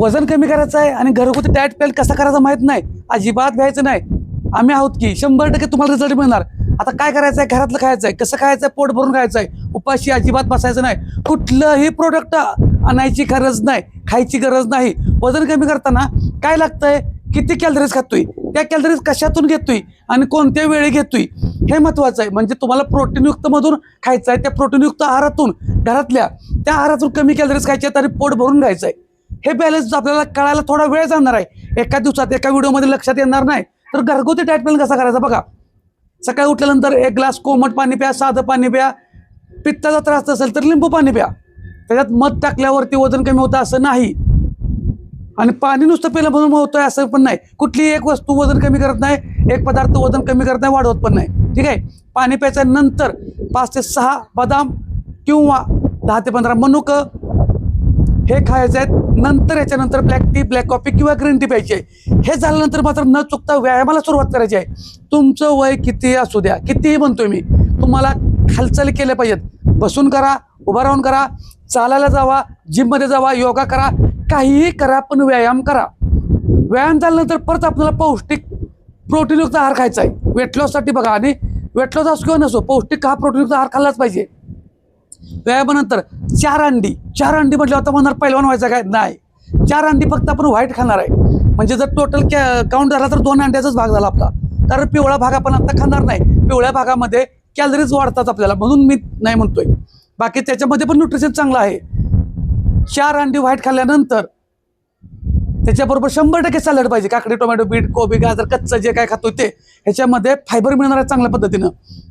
वजन कमी करायचं आहे आणि घरगुती डाएट प्लॅन कसा करायचा माहित नाही, अजिबात घ्यायचं नाही. आम्ही आहोत की 100% तुम्हाला रिझल्ट मिळणार. आता काय करायचं आहे, घरातलं खायचं आहे, कसं खायचं आहे, पोट भरून खायचं आहे, उपाशी अजिबात बसायचं नाही. कुठलंही प्रोडक्ट आणायची गरज नाही, खायची गरज नाही. वजन कमी करताना काय लागतंय, किती कॅलरीज खातोय, त्या कॅलरीज कशातून घेतोय आणि कोणत्या वेळी घेतोय हे महत्वाचं आहे. म्हणजे तुम्हाला प्रोटीनयुक्त मधून खायचं आहे, त्या प्रोटीनयुक्त आहारातून घरातल्या त्या आहारातून कमी कॅलरीज खायचे आहेत आणि पोट भरून घ्यायचं आहे. हे बॅलन्स आपल्याला कळायला थोडा वेळ जाणार आहे. एका दिवसात एका व्हिडिओमध्ये लक्षात येणार नाही. तर घरगुती डाएट प्लॅन कसा करायचा बघा. सकाळी उठल्यानंतर 1 ग्लास कोमट पाणी प्या, साधं पाणी प्या. पित्ताचा त्रास असेल तर लिंबू पाणी प्या. त्याच्यात मध टाकल्यावरती वजन कमी होतं असं नाही, आणि पाणी नुसतं पिलं म्हणून होतंय असं पण नाही. कुठलीही एक वस्तू वजन कमी करत नाही, एक पदार्थ वजन कमी करत नाही, वाढवत पण नाही. ठीक आहे. पाणी प्यायचं नंतर 5 ते 6 बदाम किंवा 10 ते 15 मनुकं हे खायचं आहेत. नंतर याच्यानंतर ब्लॅक टी, ब्लॅक कॉफी किंवा ग्रीन टी प्यायची आहे. हे झाल्यानंतर मात्र न चुकता व्यायामाला सुरुवात करायची आहे. तुमचं वय कितीही असू द्या, कितीही म्हणतोय मी, तुम्हाला हालचाली केल्या पाहिजेत. बसून करा, उभा राहून करा, चालायला जावा, जिममध्ये जावा, योगा करा, काहीही करा, पण व्यायाम करा. व्यायाम झाल्यानंतर परत आपल्याला पौष्टिक प्रोटीनयुक्त आहार खायचा आहे. वेट लॉससाठी बघा, आणि वेट लॉस असो किंवा नसो, पौष्टिक हा प्रोटीनयुक्त आहार खाल्लाच पाहिजे. व्यायामानंतर 4 अंडी म्हटलं आता म्हणणार पहिलवान व्हायचा काय, नाही. 4 अंडी फक्त आपण व्हाईट खाणार आहे. म्हणजे जर टोटल काउंट झाला तर 2 अंड्याचाच भाग झाला आपला. कारण पिवळा भाग आपण आता खाणार नाही. पिवळ्या भागामध्ये कॅलरीज वाढतात आपल्याला, म्हणून मी नाही म्हणतोय. बाकी त्याच्यामध्ये पण न्यूट्रिशन चांगलं आहे. 4 अंडी व्हाईट खाल्ल्यानंतर त्याच्याबरोबर 100% सॅलड पाहिजे. काकडी, टोमॅटो, बीट, कोबी, गाजर, कच्चं जे काय खातो ते, ह्याच्यामध्ये फायबर मिळणार आहे चांगल्या पद्धतीनं.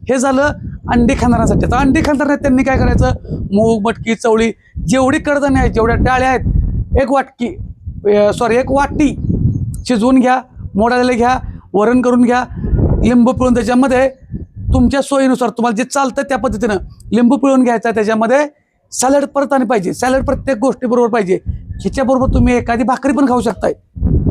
हे झालं अंडी खाणाऱ्यांसाठी. आता अंडी खाणार नाही त्यांनी काय करायचं, मूग, मटकी, चवळी, जेवढी कडधान्य आहेत, जेवढ्या डाळ्या आहेत, एक वाटी शिजवून घ्या, मोडालेले घ्या, वरण करून घ्या, लिंबू पिळून त्याच्यामध्ये तुमच्या सोयीनुसार तुम्हाला जे चालतं त्या पद्धतीनं लिंबू पिळून घ्यायचा. त्याच्यामध्ये सॅलड परत आणि पाहिजे. सॅलड प्रत्येक गोष्टीबरोबर पाहिजे. ह्याच्याबरोबर तुम्ही एखादी भाकरी पण खाऊ शकताय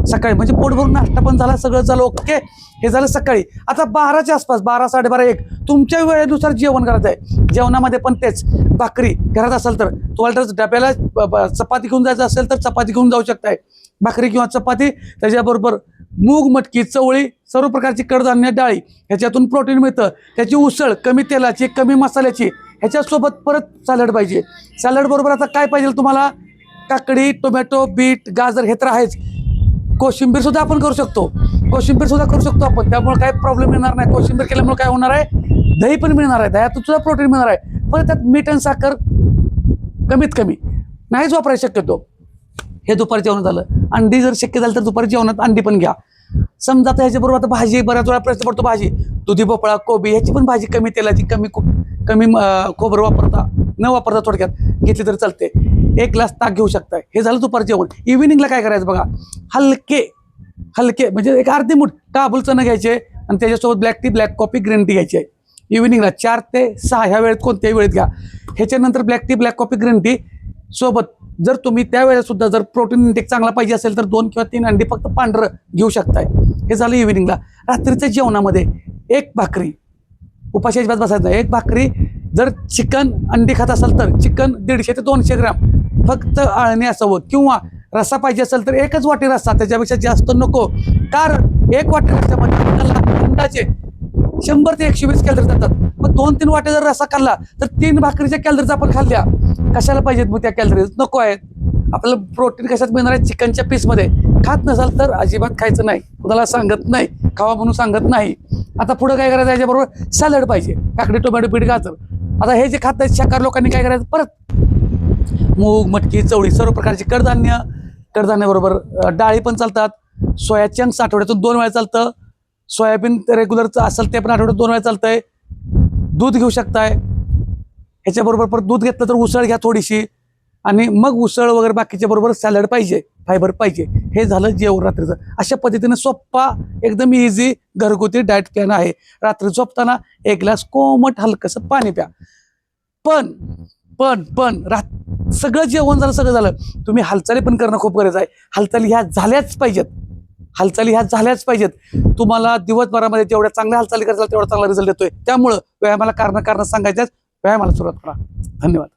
सकाळी. म्हणजे पोट भरून नाश्ता पण झाला, सगळं झालं, ओके. हे झालं सकाळी. आता 12च्या आसपास, 12, 12:30, 1 तुमच्या वेळेनुसार जेवण करायचं आहे. जेवणामध्ये पण तेच, भाकरी घरात असेल तर, तुम्हाला जर डब्याला चपाती घेऊन जायचं असेल तर चपाती घेऊन जाऊ शकताय. भाकरी किंवा चपाती, त्याच्याबरोबर मूग, मटकी, चवळी, सर्व प्रकारची कडधान्य, डाळी, ह्याच्यातून प्रोटीन मिळतं. त्याची उसळ कमी तेलाची, कमी मसाल्याची, ह्याच्यासोबत परत सॅलड पाहिजे. सॅलड बरोबर आता काय पाहिजे तुम्हाला, काकडी, टोमॅटो, बीट, गाजर हे तर आहेच. कोशिंबीर सुद्धा आपण करू शकतो. आपण, त्यामुळे काय प्रॉब्लेम येणार नाही. कोशिंबीर केल्यामुळे काय होणार आहे, दही पण मिळणार आहे, दह्यातून सुद्धा प्रोटीन मिळणार आहे. पण त्यात मीठ आणि साखर कमीत कमी नाहीच वापरायला शक्यतो. हे दुपारी जेवण झालं. अंडी जर शक्य झालं तर दुपारी जेवणात अंडी पण घ्या. समजा आता ह्याच्याबरोबर आता भाजी, बऱ्याच वेळा प्रश्न पडतो, भाजी दुधी भोपळा, कोबी, ह्याची पण भाजी कमी तेलाची, कमी खोबरं वापरता थोडक्यात घेतली तरी चालते. 1 ग्लास ताक घेऊ शकताय. हे झालं दुपारी जेवण. इव्हिनिंगला काय करायचं बघा, हलके म्हणजे एक अर्धी मूठ काबूल चणे घ्यायचे आणि त्याच्यासोबत black tea, black coffee, green T घ्यायची आहे. इव्हिनिंगला 4 ते 6 ह्या वेळेत कोणत्याही वेळेत घ्या. ह्याच्यानंतर black tea, black coffee, green tea सोबत जर तुम्ही त्यावेळेस सुद्धा जर प्रोटीन इंटेक चांगला पाहिजे असेल तर 2 किंवा 3 अंडी फक्त पांढरं घेऊ शकताय. हे झालं इव्हिनिंगला. रात्रीच्या जेवणामध्ये 1 भाकरी, उपाशी अजिबात बसायचं नाही. 1 भाकरी. जर चिकन अंडी खात असाल तर चिकन 150 ते 200 ग्राम फक्त आळणी असावं, किंवा रस्सा पाहिजे असेल तर 1च वाटी रस्सा, त्याच्यापेक्षा जास्त नको. कारण 1 वाटी रस्स्यामध्ये अंडाचे 100 ते 120 कॅलरी जातात. मग 2-3 वाटे जर रस्सा खाल्ला तर 3 भाकरीच्या कॅलरीज आपण खाल्ल्या. कशाला पाहिजेत मग त्या कॅलरीज, नको आहेत. आपल्याला प्रोटीन कशात मिळणार आहे, चिकनच्या पीसमध्ये. खात नसाल तर अजिबात खायचं नाही. कुणाला सांगत नाही, खावा म्हणून सांगत नाही. आता पुढं काय करायचं, याच्याबरोबर सॅलड पाहिजे. काकडी, टोमॅटो, बीट, गाजर. आता हे जे खात आहेत शाकाहारी लोकांनी काय करायचं, परत मूग, मटकी, चवळी, सर्व प्रकारची कडधान्याबरोबर डाळी पण चालतात. सोया चंक्स आठवड्यातून 2 वेळा चालतं. सोयाबीन रेग्युलरचं असेल ते पण आठवड्यात 2 वेळा चालतंय. दूध घेऊ शकताय. ह्याच्याबरोबर परत दूध घेतलं तर उसळ घ्या थोडीशी, आणि मग उसळ वगैरे बाकीच्या बरोबर सॅलड पाहिजे, फायबर पाहिजे. हे झालं जेवण रात्रीचं. अशा पद्धतीने सोप्पा, एकदम इझी घरगुती डाएट प्लॅन आहे. रात्री झोपताना 1 ग्लास कोमट हलकंसं पाणी प्या. पण सगळं जेवण झालं, सगळं झालं, तुम्ही हालचाली पण करणं खूप गरजेचं आहे. हालचाली ह्या झाल्याच पाहिजेत. तुम्हाला दिवसभरामध्ये जेवढ्या चांगल्या हालचाली करायला तेवढा चांगला रिझल्ट येतोय. त्यामुळं व्यायामाला कारण सांगायच्याच, व्यायामाला सुरुवात करा. धन्यवाद.